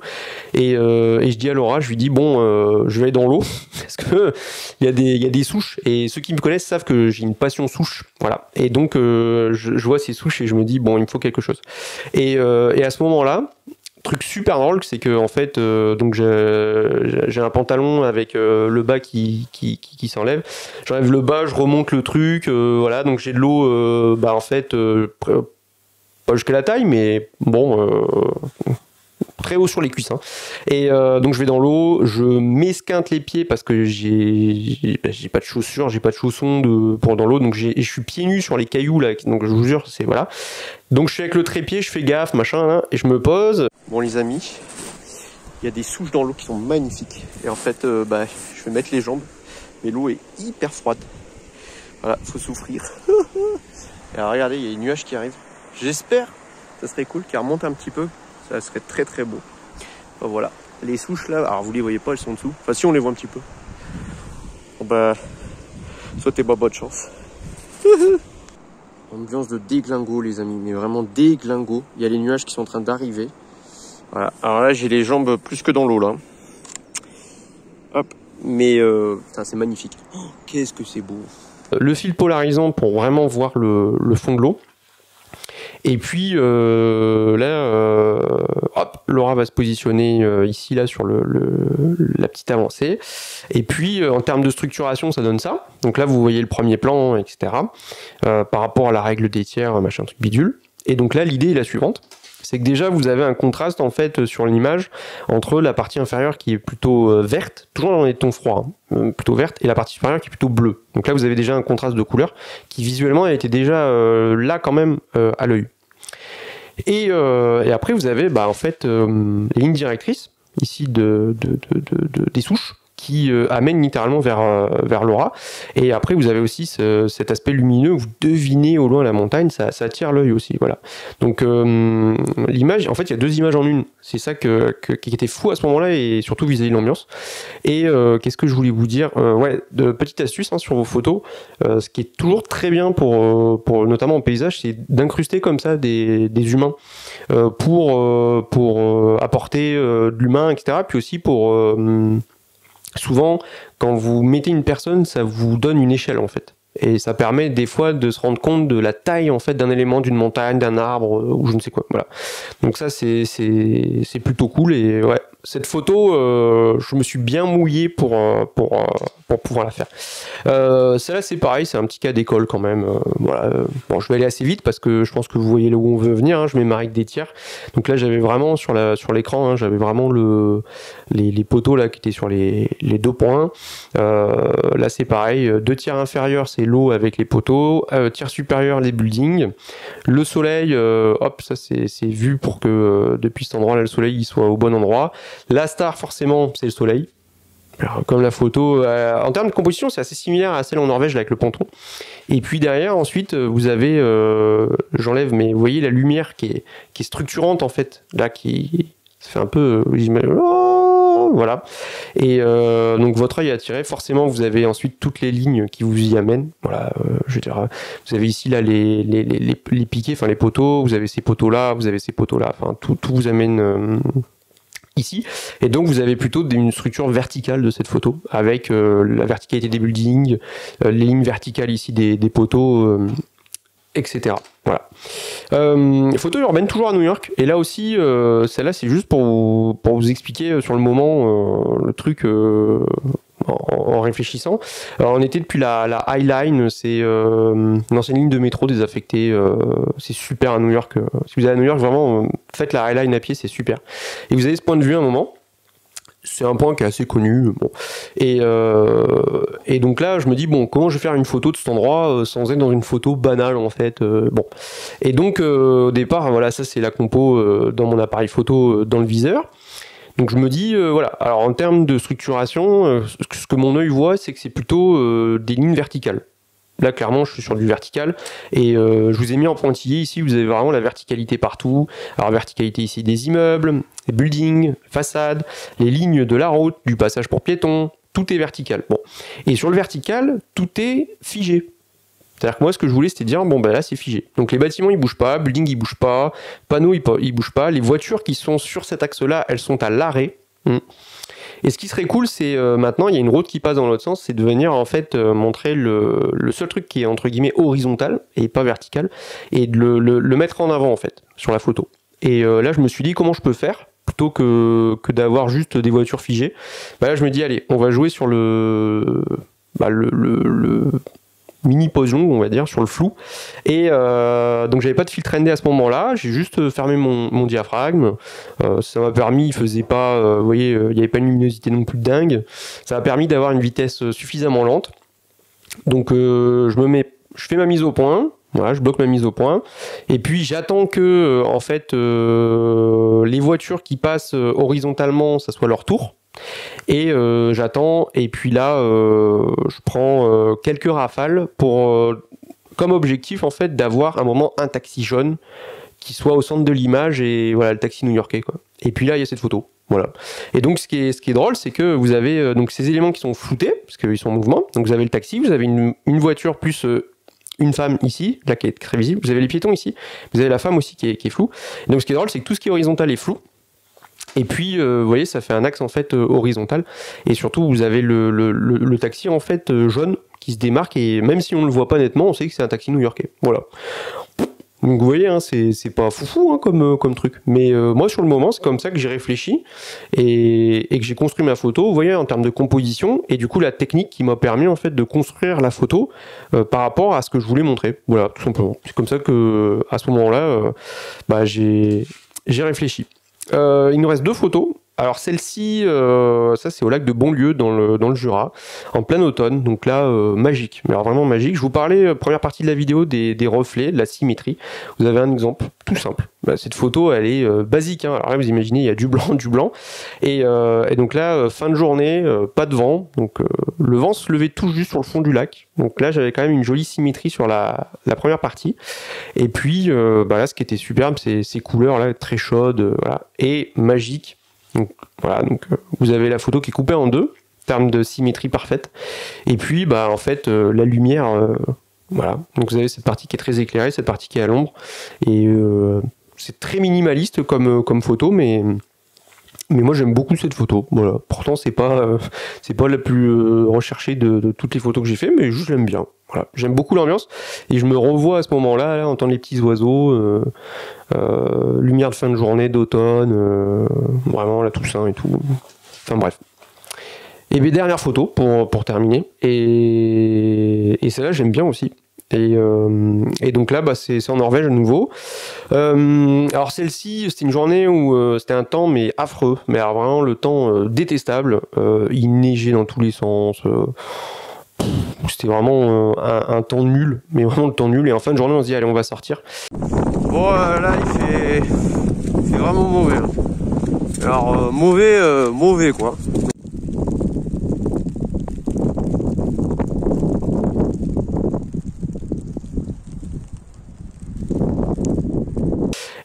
Et je dis à Laura, je lui dis bon, je vais aller dans l'eau parce que il y a des souches et ceux qui me connaissent savent que j'ai une passion souche, voilà. Et donc je vois ces souches et je me dis bon, il me faut quelque chose. Et à ce moment-là, truc super drôle, c'est que en fait, donc j'ai un pantalon avec le bas qui s'enlève. J'enlève le bas, je remonte le truc, voilà. Donc j'ai de l'eau, en fait, pas jusqu'à la taille, mais bon, très haut sur les cuisses. Hein. Et donc je vais dans l'eau, je m'esquinte les pieds parce que j'ai pas de chaussures, j'ai pas de chaussons pour dans l'eau, donc je suis pieds nus sur les cailloux là. Donc je vous jure, c'est voilà. Donc je suis avec le trépied, je fais gaffe, machin, là, et je me pose. Bon les amis, il y a des souches dans l'eau qui sont magnifiques. Et en fait, je vais mettre les jambes, mais l'eau est hyper froide. Voilà, faut souffrir. Et alors regardez, il y a les nuages qui arrivent. J'espère, ça serait cool, qu'ils remontent un petit peu. Ça serait très très beau. Enfin, voilà, les souches là, alors vous les voyez pas, elles sont dessous. Enfin si, on les voit un petit peu. Bon, souhaitez pas bonne chance. Ambiance de déglingo les amis, mais vraiment déglingo. Il y a les nuages qui sont en train d'arriver. Voilà, alors là j'ai les jambes plus que dans l'eau là. Hop, mais c'est magnifique. Oh, qu'est-ce que c'est beau. Le fil polarisant pour vraiment voir le fond de l'eau. Et puis là, Laura va se positionner ici, là, sur la petite avancée. Et puis, en termes de structuration, ça donne ça. Donc là, vous voyez le premier plan, etc. Par rapport à la règle des tiers, machin, truc bidule. Et donc là, l'idée est la suivante. C'est que déjà, vous avez un contraste, en fait, sur l'image entre la partie inférieure qui est plutôt verte, toujours dans les tons froids, hein, plutôt verte, et la partie supérieure qui est plutôt bleue. Donc là, vous avez déjà un contraste de couleur qui, visuellement, a été déjà là, quand même, à l'œil. Et après, vous avez en fait les lignes directrices ici des souches qui amènent littéralement vers Laura. Et après, vous avez aussi cet aspect lumineux. Vous devinez au loin la montagne, ça attire l'œil aussi. Voilà. Donc l'image, en fait, il y a deux images en une. C'est ça qui était fou à ce moment-là et surtout vis-à-vis de l'ambiance. Et qu'est-ce que je voulais vous dire de petite astuce sur vos photos. Ce qui est toujours très bien pour notamment en paysage, c'est d'incruster comme ça des humains pour apporter de l'humain, etc. Puis aussi pour souvent, quand vous mettez une personne, ça vous donne une échelle en fait. Et ça permet des fois de se rendre compte de la taille en fait d'un élément, d'une montagne, d'un arbre ou je ne sais quoi. Voilà. Donc ça c'est plutôt cool et ouais. Cette photo, je me suis bien mouillé pour pouvoir la faire. Celle-là, c'est pareil, c'est un petit cas d'école quand même. Voilà. Bon, je vais aller assez vite parce que je pense que vous voyez là où on veut venir. Hein. Je mets ma règle des tiers. Donc là, j'avais vraiment sur l'écran, hein, j'avais vraiment les poteaux là qui étaient sur les deux points. Là, c'est pareil. 2 tiers inférieurs, c'est l'eau avec les poteaux. Tiers supérieur, les buildings. Le soleil, hop, ça c'est vu pour que depuis cet endroit-là, le soleil il soit au bon endroit. La star, forcément, c'est le soleil. Alors, comme la photo, en termes de composition, c'est assez similaire à celle en Norvège là, avec le ponton. Et puis derrière, ensuite, vous avez, j'enlève, mais vous voyez la lumière qui est structurante en fait, là, qui fait un peu, voilà. Et donc votre œil est attiré. Forcément, vous avez ensuite toutes les lignes qui vous y amènent. Voilà, je veux dire, vous avez ici là les piquets, enfin les poteaux. Vous avez ces poteaux là, vous avez ces poteaux là. Enfin, tout vous amène. Ici, et donc vous avez plutôt une structure verticale de cette photo avec la verticalité des buildings, les lignes verticales ici des poteaux, etc. Voilà. Photo urbaine toujours à New York, et là aussi celle-là c'est juste pour vous expliquer sur le moment le truc en réfléchissant. Alors on était depuis la High Line, c'est une ancienne ligne de métro désaffectée, c'est super à New York. Si vous allez à New York, vraiment, faites la High Line à pied, c'est super. Et vous avez ce point de vue à un moment. C'est un point qui est assez connu. Bon. Et donc là, je me dis, bon, comment je vais faire une photo de cet endroit sans être dans une photo banale, en fait. Bon. Et donc, au départ, voilà, ça, c'est la compo dans mon appareil photo dans le viseur. Donc je me dis, voilà, alors en termes de structuration, ce que mon œil voit, c'est que c'est plutôt des lignes verticales. Là, clairement, je suis sur du vertical. Et je vous ai mis en pointillé ici, vous avez vraiment la verticalité partout. Alors, verticalité ici des immeubles, des buildings, façades, les lignes de la route, du passage pour piétons, tout est vertical. Bon. Et sur le vertical, tout est figé. C'est-à-dire que moi, ce que je voulais, c'était dire, bon, ben là, c'est figé. Donc, les bâtiments, ils bougent pas, building, ils bougent pas, panneaux, ils bougent pas. Les voitures qui sont sur cet axe-là, elles sont à l'arrêt. Et ce qui serait cool, c'est maintenant, il y a une route qui passe dans l'autre sens, c'est de venir, en fait, montrer le seul truc qui est, entre guillemets, horizontal et pas vertical, et de le mettre en avant, en fait, sur la photo. Et là, je me suis dit, comment je peux faire plutôt que d'avoir juste des voitures figées. Bah là, je me dis, allez, on va jouer sur le mini poison, on va dire, sur le flou. Et donc j'avais pas de filtre ND à ce moment-là, j'ai juste fermé mon diaphragme. Ça m'a permis, il faisait pas, vous voyez, il n'y avait pas une luminosité non plus dingue. Ça m'a permis d'avoir une vitesse suffisamment lente. Donc je fais ma mise au point. Voilà, je bloque ma mise au point. Et puis j'attends que, en fait, les voitures qui passent horizontalement, ça soit leur tour. Et j'attends, et puis là je prends quelques rafales pour comme objectif en fait d'avoir un moment un taxi jaune qui soit au centre de l'image, et voilà, le taxi new-yorkais quoi. Et puis là il y a cette photo, voilà. Et donc ce qui est drôle, c'est que vous avez donc ces éléments qui sont floutés parce qu'ils sont en mouvement. Donc vous avez le taxi, vous avez une voiture plus une femme ici, là qui est très visible, vous avez les piétons ici, vous avez la femme aussi qui est floue. Et donc ce qui est drôle, c'est que tout ce qui est horizontal est flou. Et puis, vous voyez, ça fait un axe en fait horizontal. Et surtout, vous avez le taxi en fait jaune qui se démarque. Et même si on ne le voit pas nettement, on sait que c'est un taxi new-yorkais. Voilà. Donc vous voyez, hein, c'est pas foufou hein, comme truc. Mais moi sur le moment, c'est comme ça que j'ai réfléchi et que j'ai construit ma photo, vous voyez, en termes de composition, et du coup la technique qui m'a permis en fait de construire la photo par rapport à ce que je voulais montrer. Voilà, tout simplement. C'est comme ça que à ce moment-là, bah, j'ai réfléchi. Il nous reste 2 photos. Alors celle-ci, ça c'est au lac de Bonlieu dans le Jura, en plein automne, donc là magique, mais alors vraiment magique. Je vous parlais, première partie de la vidéo, des reflets, de la symétrie. Vous avez un exemple tout simple. Bah, cette photo elle est basique, hein. Alors là vous imaginez il y a du blanc, et donc là fin de journée, pas de vent, donc le vent se levait tout juste sur le fond du lac. Donc là j'avais quand même une jolie symétrie sur la première partie. Et puis bah là ce qui était superbe, c'est ces couleurs là très chaudes, voilà, et magiques. Donc voilà, donc vous avez la photo qui est coupée en 2, en termes de symétrie parfaite. Et puis bah en fait la lumière, voilà. Donc vous avez cette partie qui est très éclairée, cette partie qui est à l'ombre. Et c'est très minimaliste comme photo, mais moi j'aime beaucoup cette photo. Voilà. Pourtant c'est pas la plus recherchée de toutes les photos que j'ai fait, mais juste je l'aime bien. Voilà. J'aime beaucoup l'ambiance et je me revois à ce moment-là, là, entendre les petits oiseaux, lumière de fin de journée, d'automne, vraiment la Toussaint et tout. Enfin bref. Et bien dernière photo pour terminer. Et celle-là j'aime bien aussi. Et donc là, bah, c'est en Norvège à nouveau. Alors celle-ci, c'était une journée où c'était un temps mais affreux. Mais alors vraiment le temps détestable. Il neigeait dans tous les sens. C'était vraiment un temps nul. Mais vraiment le temps nul. Et en fin de journée, on se dit allez, on va sortir. Bon, là, il fait vraiment mauvais. Hein. Alors mauvais quoi.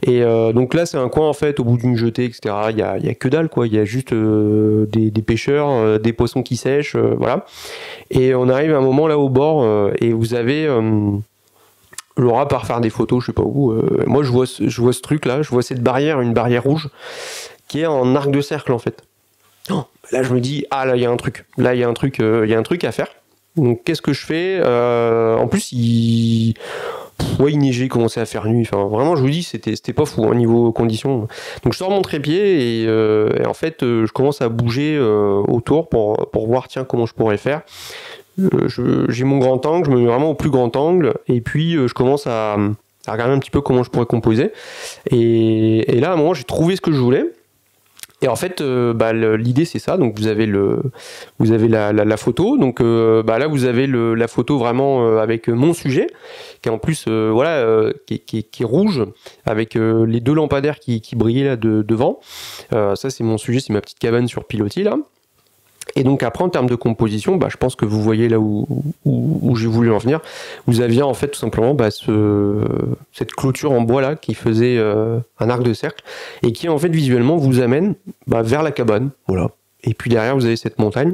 Et donc là c'est un coin en fait au bout d'une jetée, etc. Il y a que dalle quoi, il y a juste des pêcheurs, des poissons qui sèchent, voilà. Et on arrive à un moment là au bord et vous avez Laura part faire des photos, je sais pas où. Moi je vois ce truc là, je vois cette barrière, une barrière rouge qui est en arc de cercle en fait. Oh, là je me dis ah là il y a un truc, là il y a un truc à faire. Donc qu'est-ce que je fais en plus ouais, il neigeait, il commençait à faire nuit. Enfin, vraiment, je vous dis, c'était pas fou, hein, niveau conditions. Donc, je sors mon trépied et en fait, je commence à bouger autour pour voir, tiens, comment je pourrais faire. J'ai mon grand angle, je me mets vraiment au plus grand angle et puis je commence à regarder un petit peu comment je pourrais composer. Et là, à un moment, j'ai trouvé ce que je voulais. Et en fait, bah, l'idée c'est ça. Donc vous avez la photo. Donc bah, là vous avez la photo vraiment avec mon sujet, qui est en plus voilà, qui est rouge avec les 2 lampadaires qui brillaient là devant. Ça c'est mon sujet, c'est ma petite cabane sur pilotis là. Et donc après en termes de composition, bah, je pense que vous voyez là où j'ai voulu en venir. Vous aviez en fait tout simplement bah, cette clôture en bois là qui faisait un arc de cercle et qui en fait visuellement vous amène bah, vers la cabane. Voilà. Et puis derrière vous avez cette montagne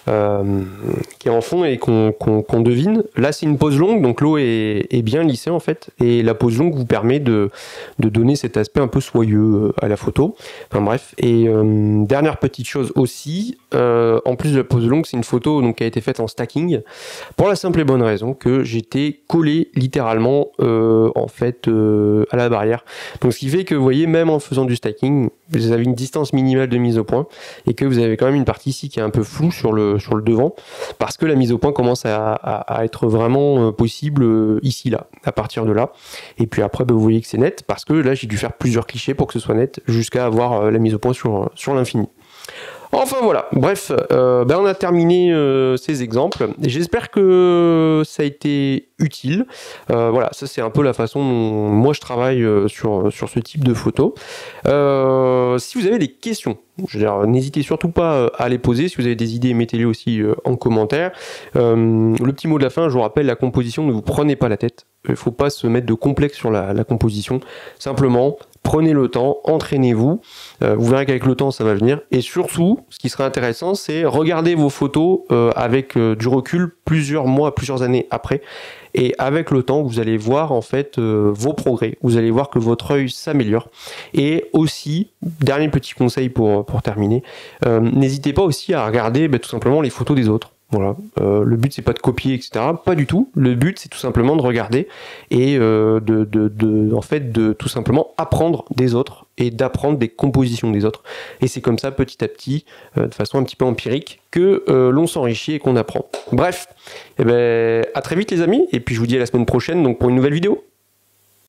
qui est en fond et qu'on devine. Là c'est une pose longue, donc l'eau est bien lissée en fait. Et la pose longue vous permet de donner cet aspect un peu soyeux à la photo. Enfin bref. Et dernière petite chose aussi, en plus de la pose longue, c'est une photo donc, qui a été faite en stacking. Pour la simple et bonne raison que j'étais collé littéralement en fait à la barrière. Donc ce qui fait que vous voyez, même en faisant du stacking, vous avez une distance minimale de mise au point et que vous avez quand même une partie ici qui est un peu floue sur le devant parce que la mise au point commence à être vraiment possible ici là, à partir de là. Et puis après bah, vous voyez que c'est net parce que là j'ai dû faire plusieurs clichés pour que ce soit net jusqu'à avoir la mise au point sur l'infini. Enfin voilà, bref, ben on a terminé ces exemples. J'espère que ça a été utile. Voilà, ça c'est un peu la façon dont moi je travaille sur ce type de photos. Si vous avez des questions, je veux dire, n'hésitez surtout pas à les poser. Si vous avez des idées, mettez-les aussi en commentaire. Le petit mot de la fin, je vous rappelle, la composition, ne vous prenez pas la tête. Il ne faut pas se mettre de complexe sur la composition. Simplement, prenez le temps, entraînez-vous. Vous verrez qu'avec le temps, ça va venir. Et surtout, ce qui serait intéressant, c'est regarder vos photos avec du recul plusieurs mois, plusieurs années après. Et avec le temps, vous allez voir en fait vos progrès. Vous allez voir que votre œil s'améliore. Et aussi, dernier petit conseil pour terminer, n'hésitez pas aussi à regarder tout simplement les photos des autres. Voilà. Le but c'est pas de copier, etc. Pas du tout. Le but c'est tout simplement de regarder et en fait de tout simplement apprendre des autres et d'apprendre des compositions des autres. Et c'est comme ça petit à petit, de façon un petit peu empirique, que l'on s'enrichit et qu'on apprend. Bref, eh ben, à très vite les amis, et puis je vous dis à la semaine prochaine donc pour une nouvelle vidéo.